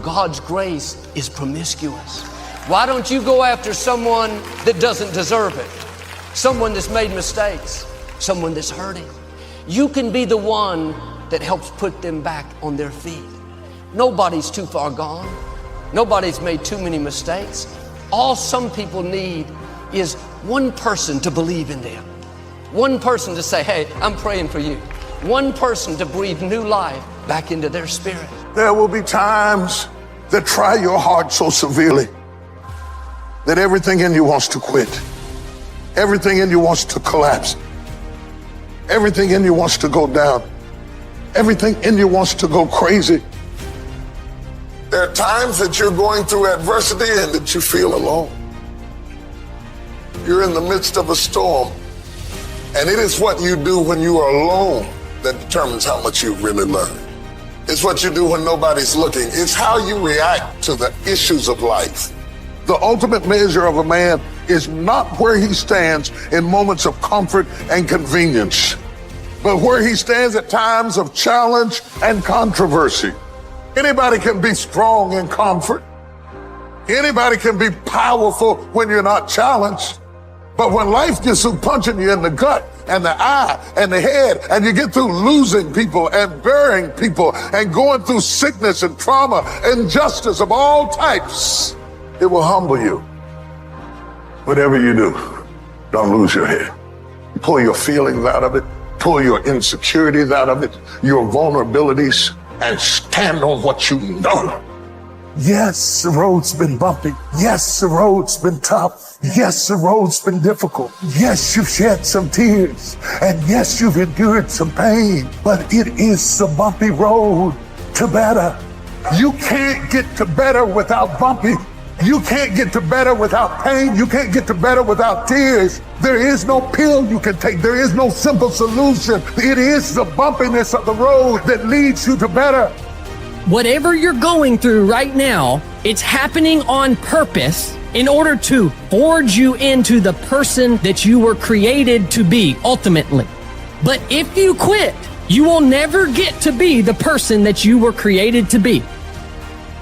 God's grace is promiscuous. Why don't you go after someone that doesn't deserve it? Someone that's made mistakes, someone that's hurting. You can be the one that helps put them back on their feet. Nobody's too far gone. Nobody's made too many mistakes. All some people need is one person to believe in them. One person to say, hey, I'm praying for you. One person to breathe new life back into their spirit. There will be times that try your heart so severely that everything in you wants to quit. Everything in you wants to collapse. Everything in you wants to go down. Everything in you wants to go crazy. There are times that you're going through adversity and that you feel alone. You're in the midst of a storm, and it is what you do when you are alone that determines how much you really learn. It's what you do when nobody's looking. It's how you react to the issues of life. The ultimate measure of a man is not where he stands in moments of comfort and convenience, but where he stands at times of challenge and controversy. Anybody can be strong in comfort. Anybody can be powerful when you're not challenged. But when life gets through punching you in the gut and the eye and the head, and you get through losing people and burying people and going through sickness and trauma, injustice of all types, it will humble you. Whatever you do, don't lose your head. Pull your feelings out of it. Pull your insecurities out of it, your vulnerabilities, and stand on what you know. Yes, the road's been bumpy. Yes, the road's been tough. Yes, the road's been difficult. Yes, you've shed some tears. And yes, you've endured some pain. But it is the bumpy road to better. You can't get to better without bumpy. You can't get to better without pain. You can't get to better without tears. There is no pill you can take. There is no simple solution. It is the bumpiness of the road that leads you to better. Whatever you're going through right now, it's happening on purpose in order to forge you into the person that you were created to be ultimately. But if you quit, you will never get to be the person that you were created to be.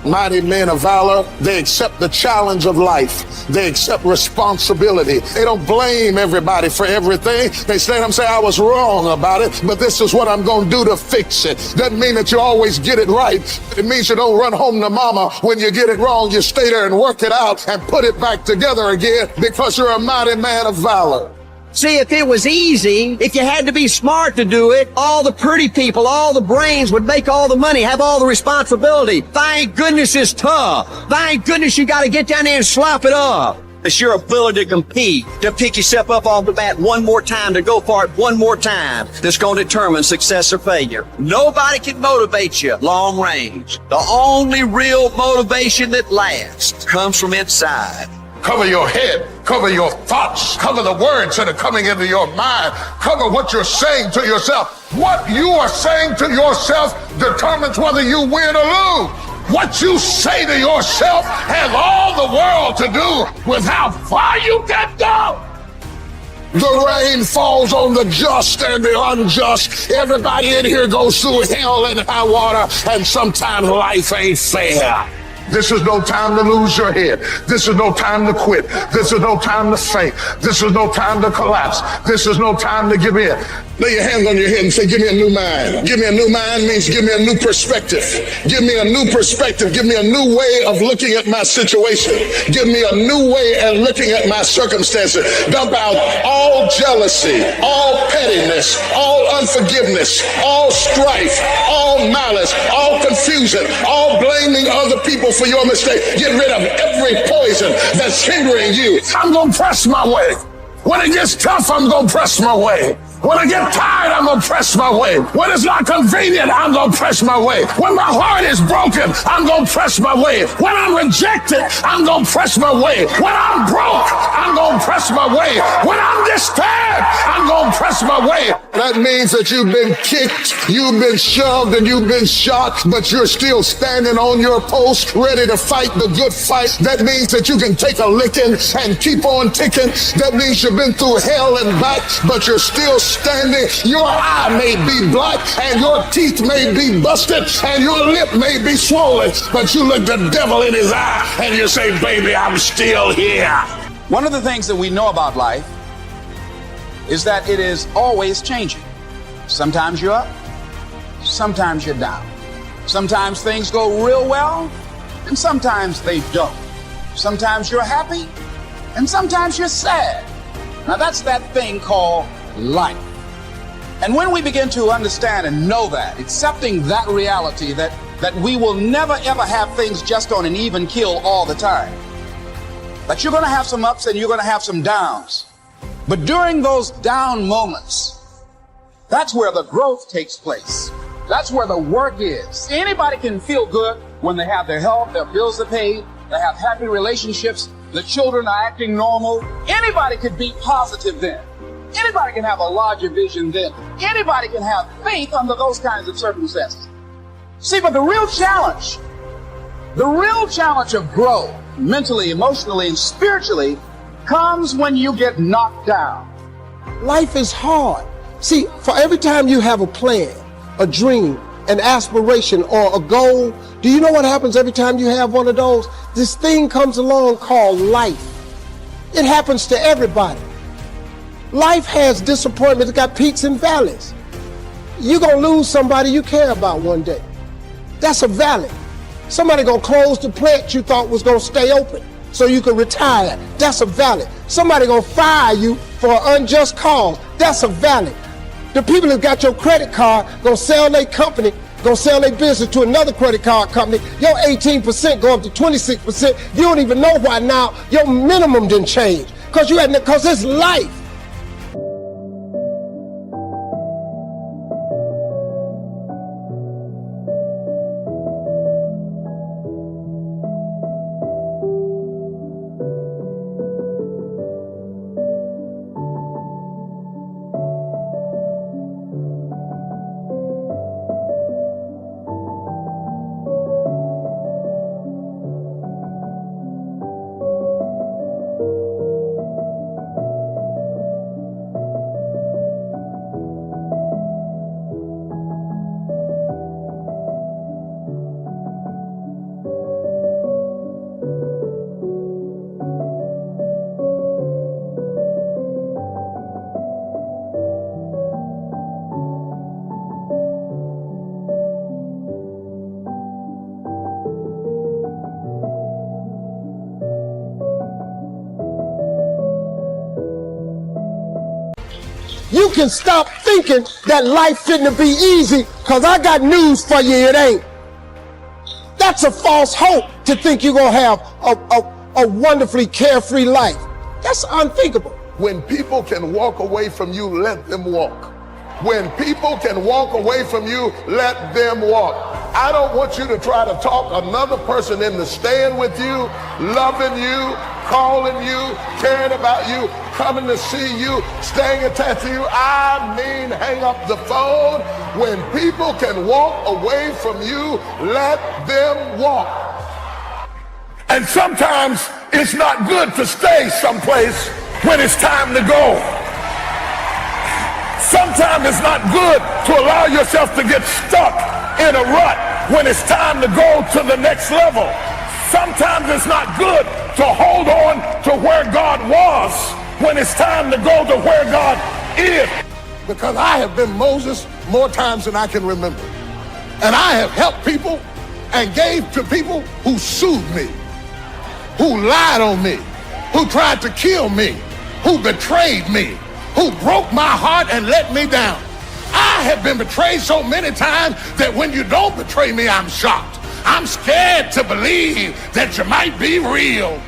Mighty men of valor, they accept the challenge of life. They accept responsibility. They don't blame everybody for everything. They stand up and say, I was wrong about it, but this is what I'm going to do to fix it. Doesn't mean that you always get it right. It means you don't run home to mama when you get it wrong. You stay there and work it out and put it back together again because you're a mighty man of valor. See, if it was easy, if you had to be smart to do it, all the pretty people, all the brains would make all the money, have all the responsibility. Thank goodness it's tough. Thank goodness you got to get down there and slap it up. It's your ability to compete, to pick yourself up off the bat one more time, to go for it one more time, that's going to determine success or failure. Nobody can motivate you long range. The only real motivation that lasts comes from inside. Cover your head, cover your thoughts, cover the words that are coming into your mind, cover what you're saying to yourself. What you are saying to yourself determines whether you win or lose. What you say to yourself has all the world to do with how far you can go. The rain falls on the just and the unjust. Everybody in here goes through hell and high water, and sometimes life ain't fair. This is no time to lose your head. This is no time to quit. This is no time to faint. This is no time to collapse. This is no time to give in. Lay your hands on your head and say, give me a new mind. Give me a new mind means give me a new perspective. Give me a new perspective. Give me a new way of looking at my situation. Give me a new way of looking at my circumstances. Dump out all jealousy, all pettiness, all unforgiveness, all strife, all malice, all confusion, all blaming other people for your mistake. Get rid of every poison that's hindering you. I'm going to press my way. When it gets tough, I'm going to press my way. When I get tired, I'm going to press my way. When it's not convenient, I'm going to press my way. When my heart is broken, I'm going to press my way. When I'm rejected, I'm going to press my way. When I'm broke, I'm going to press my way. When I'm disturbed, I'm going to press my way. That means that you've been kicked, you've been shoved, and you've been shot, but you're still standing on your post, ready to fight the good fight. That means that you can take a licking and keep on ticking. That means you've been through hell and back, but you're still misunderstanding. Your eye may be black and your teeth may be busted and your lip may be swollen, but you look the devil in his eye and you say, baby, I'm still here. One of the things that we know about life is that it is always changing. Sometimes you're up, sometimes you're down. Sometimes things go real well, and sometimes they don't. Sometimes you're happy, and sometimes you're sad. Now that's that thing called life. And when we begin to understand and know that, accepting that reality that we will never ever have things just on an even keel all the time, that you're going to have some ups and you're going to have some downs. But during those down moments, that's where the growth takes place. That's where the work is. Anybody can feel good when they have their health, their bills are paid, they have happy relationships, the children are acting normal. Anybody could be positive then. Anybody can have a larger vision then. Anybody can have faith under those kinds of circumstances. See, but the real challenge of growth, mentally, emotionally, and spiritually, comes when you get knocked down. Life is hard. See, for every time you have a plan, a dream, an aspiration, or a goal, do you know what happens every time you have one of those? This thing comes along called life. It happens to everybody. Life has disappointments. It's got peaks and valleys. You're going to lose somebody you care about one day. That's a valley. Somebody going to close the plant you thought was going to stay open so you could retire. That's a valley. Somebody going to fire you for an unjust cause. That's a valley. The people that got your credit card going to sell their company, going to sell their business to another credit card company. Your 18% go up to 26%. You don't even know why now your minimum didn't change because it's life. You can stop thinking that life fitting to be easy, because I got news for you, it ain't. That's a false hope to think you're going to have a wonderfully carefree life. That's unthinkable. When people can walk away from you, let them walk. When people can walk away from you, let them walk. I don't want you to try to talk another person into staying with you, loving you, calling you, caring about you, coming to see you, staying attached to you. I mean, hang up the phone. When people can walk away from you, let them walk. And sometimes it's not good to stay someplace when it's time to go. Sometimes it's not good to allow yourself to get stuck in a rut when it's time to go to the next level. Sometimes it's not good to hold on to where God was when it's time to go to where God is. Because I have been Moses more times than I can remember. And I have helped people and gave to people who sued me, who lied on me, who tried to kill me, who betrayed me, who broke my heart and let me down. I have been betrayed so many times that when you don't betray me, I'm shocked. I'm scared to believe that you might be real.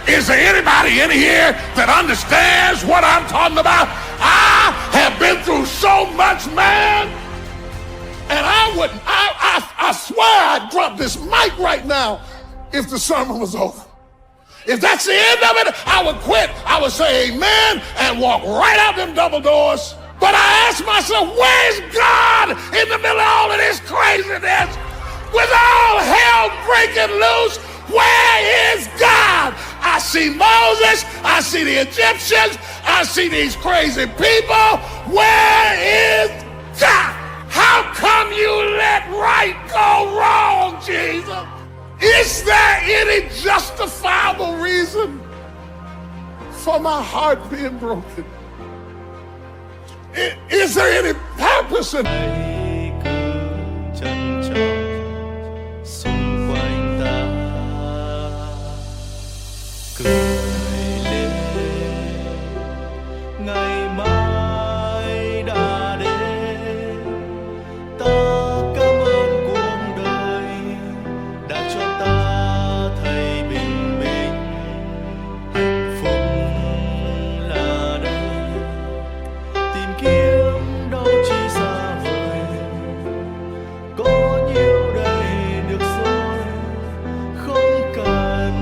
Is there anybody in here that understands what I'm talking about? I have been through so much, man. And I swear I'd drop this mic right now if the sermon was over. If that's the end of it, I would quit. I would say amen and walk right out them double doors. But I ask myself, where's God in the middle of all of this craziness? With all hell breaking loose, where is God? I see Moses, I see the Egyptians, I see these crazy people. Where is God? How come you let right go wrong, Jesus? Is there any justifiable reason for my heart being broken? Is there any purpose in ngày mai đã đến, ta cảm ơn cuộc đời đã cho ta thấy bình minh, hạnh phúc là đây, tìm kiếm đâu chỉ xa vời, có nhiều đây được rồi, không cần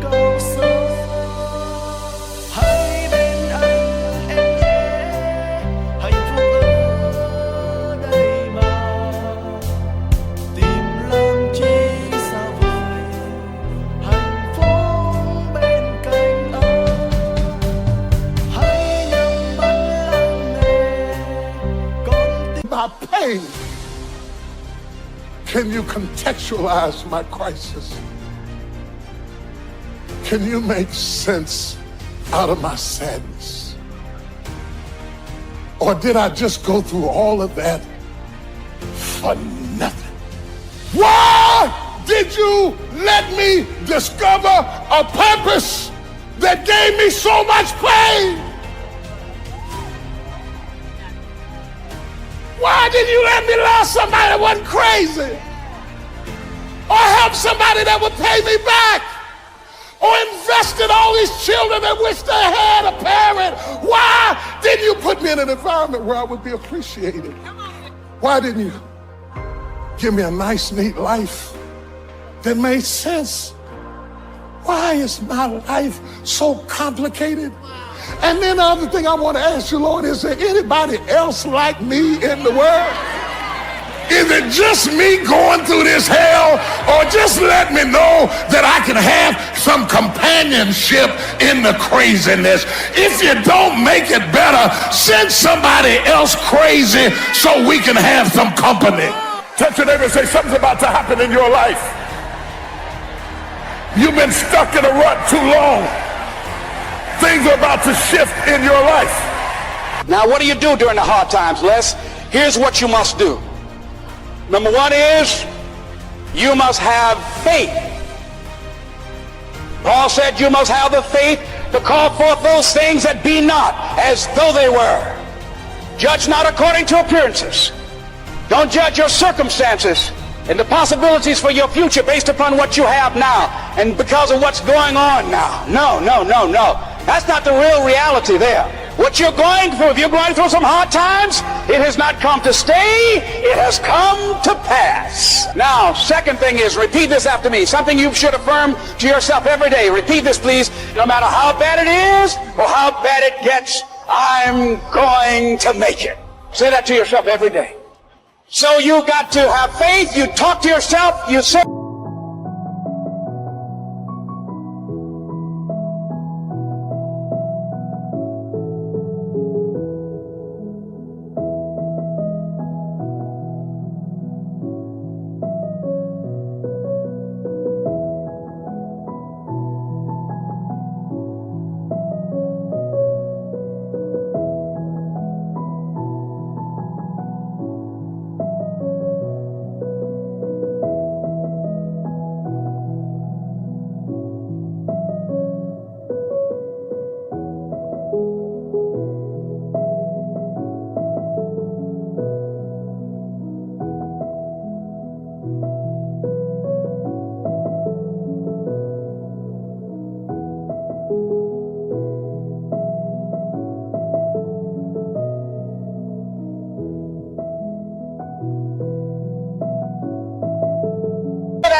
cao sâu. my pain? Can you contextualize my crisis? Can you make sense out of my sadness? Or did I just go through all of that for nothing? Why did you let me discover a purpose that gave me so much pain? Why did you let me love somebody that wasn't crazy? Or help somebody that would pay me back? Or invest in all these children that wish they had a parent? Why didn't you put me in an environment where I would be appreciated? Why didn't you give me a nice, neat life that made sense? Why is my life so complicated? And then the other thing I want to ask you, Lord, is there anybody else like me in the world? Is it just me going through this hell? Or just let me know that I can have some companionship in the craziness? If you don't make it better, send somebody else crazy so we can have some company. Touch your neighbor and say, something's about to happen in your life. You've been stuck in a rut too long. Things are about to shift in your life. Now, what do you do during the hard times, Les? Here's what you must do. Number one is you must have faith. Paul said you must have the faith to call forth those things that be not as though they were. Judge not according to appearances. Don't judge your circumstances and the possibilities for your future based upon what you have now and because of what's going on now. No. That's not the real reality there. What you're going through, if you're going through some hard times, it has not come to stay, it has come to pass. Now, second thing is, repeat this after me. Something you should affirm to yourself every day. Repeat this, please. No matter how bad it is or how bad it gets, I'm going to make it. Say that to yourself every day. So you got to have faith, you talk to yourself, you say...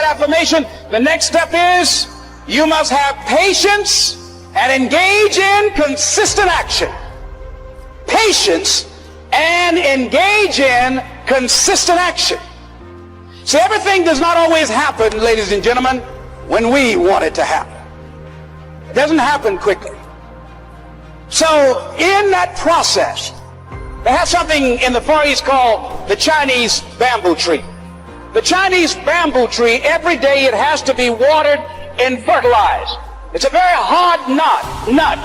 Affirmation. The next step is you must have patience and engage in consistent action. Patience and engage in consistent action. See, everything does not always happen, ladies and gentlemen, when we want it to happen. It doesn't happen quickly. So in that process, they have something in the Far East called the Chinese bamboo tree. The Chinese bamboo tree, every day it has to be watered and fertilized. It's a very hard nut,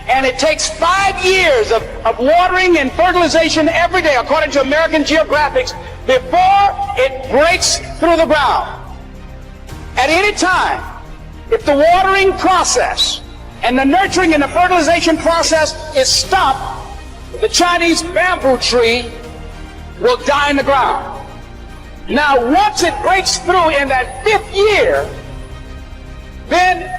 and it takes 5 years of watering and fertilization every day, according to American Geographics, before it breaks through the ground. At any time, if the watering process and the nurturing and the fertilization process is stopped, the Chinese bamboo tree will die in the ground. Now, once it breaks through in that 5th year, then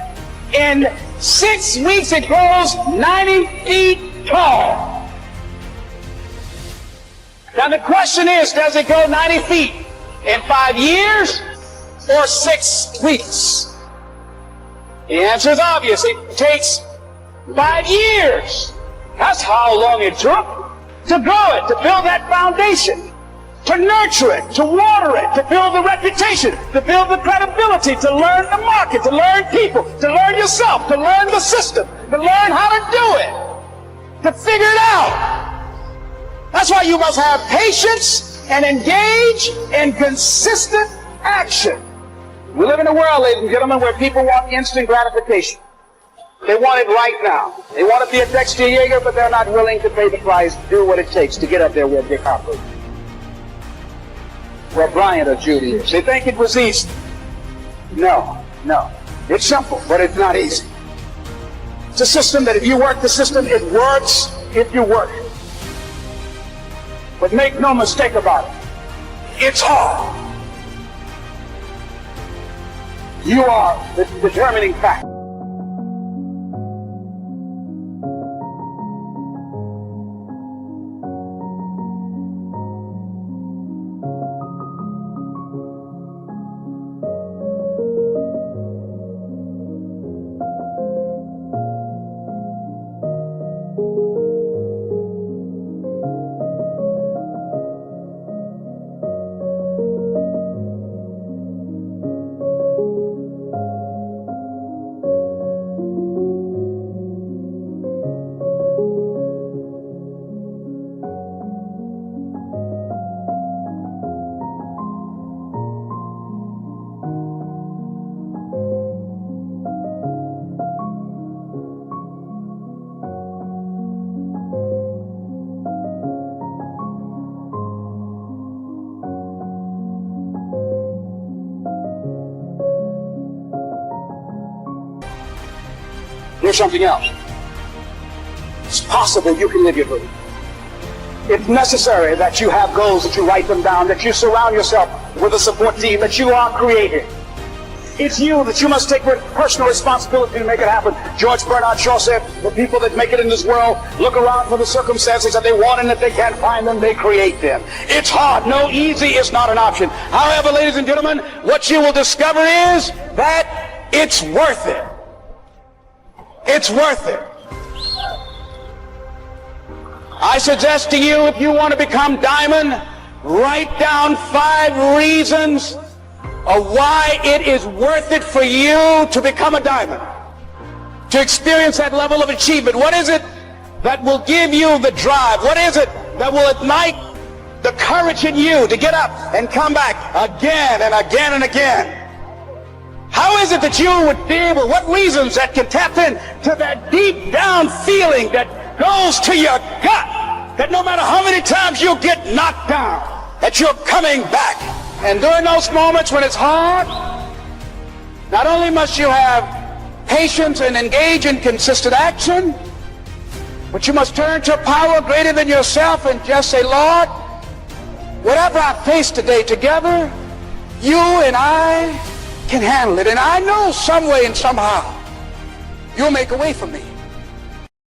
in 6 weeks it grows 90 feet tall. Now the question is, does it go 90 feet in 5 years or 6 weeks? The answer is obvious. It takes 5 years. That's how long it took to grow it, to build that foundation, to nurture it, to water it, to build the reputation, to build the credibility, to learn the market, to learn people, to learn yourself, to learn the system, to learn how to do it, to figure it out. That's why you must have patience and engage in consistent action. We live in a world, ladies and gentlemen, where people want instant gratification. They want it right now. They want to be a Dexter Yeager, but they're not willing to pay the price, do what it takes to get up there where Dick Harvey, where Bryant or Judy is. They think it was easy. No. It's simple, but it's not easy. It's a system that if you work the system, it works if you work it. But make no mistake about it, it's hard. You are the determining factor. Here's something else. It's possible you can live your dream. It's necessary that you have goals, that you write them down, that you surround yourself with a support team, that you are creative. It's you that you must take personal responsibility to make it happen. George Bernard Shaw said, the people that make it in this world look around for the circumstances that they want, and if they can't find them, they create them. It's hard. No, easy is not an option. However, ladies and gentlemen, what you will discover is that it's worth it. It's worth it. I suggest to you, if you want to become diamond, write down 5 reasons of why it is worth it for you to become a diamond, to experience that level of achievement. What is it that will give you the drive? What is it that will ignite the courage in you to get up and come back again and again and again? How is it that you would be able, what reasons that can tap in to that deep down feeling that goes to your gut, that no matter how many times you get knocked down, that you're coming back? And during those moments when it's hard, not only must you have patience and engage in consistent action, but you must turn to a power greater than yourself and just say, Lord, whatever I face today together, you and I can handle it. And I know some way and somehow you'll make a way for me.